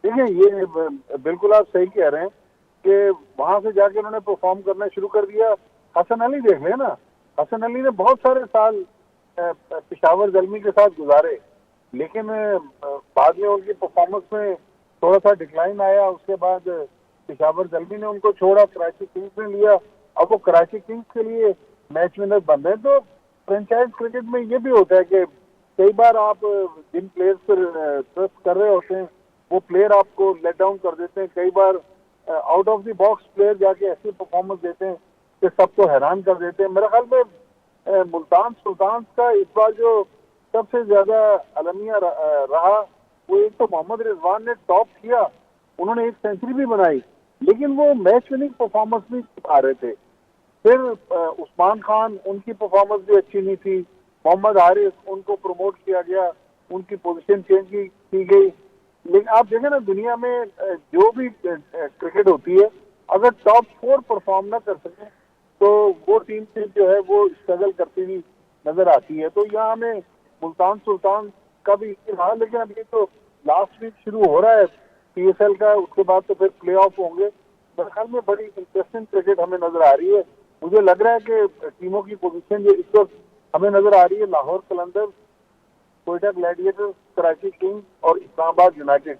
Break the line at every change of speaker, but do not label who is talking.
देखिए ये बिल्कुल आप सही कह रहे हैं कि वहां से जाके उन्होंने परफॉर्म करना शुरू कर दिया। हसन अली देख लेना, हसन अली ने बहुत सारे साल पेशावर जलमी के साथ गुजारे, लेकिन बाद में उनकी परफॉर्मेंस में थोड़ा सा डिक्लाइन आया। उसके बाद पेशावर जलमी ने उनको छोड़ा, कराची किंग्स ने लिया। अब वो कराची किंग्स के लिए मैच विनर बन रहे हैं। तो फ्रेंचाइज क्रिकेट में ये भी होता है कि कई बार आप जिन प्लेयर्स पर ट्रस्ट कर रहे होते हैं वो प्लेयर आपको लेट डाउन कर देते हैं। कई बार out of the box player जाके ऐसी परफॉर्मेंस देते हैं कि सबको हैरान कर देते हैं। मेरे ख्याल में मुल्तान सुल्तान का इस बार जो सबसे ज्यादा अलमिया रहा, वो एक तो मोहम्मद रिजवान ने टॉप किया, उन्होंने एक सेंचुरी भी बनाई, लेकिन वो मैच विनिंग परफॉर्मेंस भी आ रहे थे। फिर उस्मान खान, उनकी परफॉर्मेंस भी अच्छी नहीं थी। मोहम्मद हारिस, उनको प्रमोट किया गया, उनकी पोजीशन चेंज की गई। लेकिन आप देखें ना, दुनिया में जो भी क्रिकेट होती है, अगर टॉप 4 परफॉर्म ना कर सके तो वो टीम से जो है वो स्ट्रगल करती हुई नजर आती है। तो यहाँ हमें मुल्तान सुल्तान का भी रहा। लेकिन अभी तो लास्ट वीक शुरू हो रहा है पीएसएल का, उसके बाद तो फिर प्ले ऑफ होंगे। मेरे ख्याल में बड़ी इंटरेस्टिंग क्रिकेट हमें नजर आ रही है। मुझे लग रहा है कि टीमों की पोजीशन जो इस वक्त हमें नजर आ रही है, लाहौर कलंदर्स, कोयटा ग्लैडिएटर्स, कराची किंग्स और इस्लामाबाद यूनाइटेड,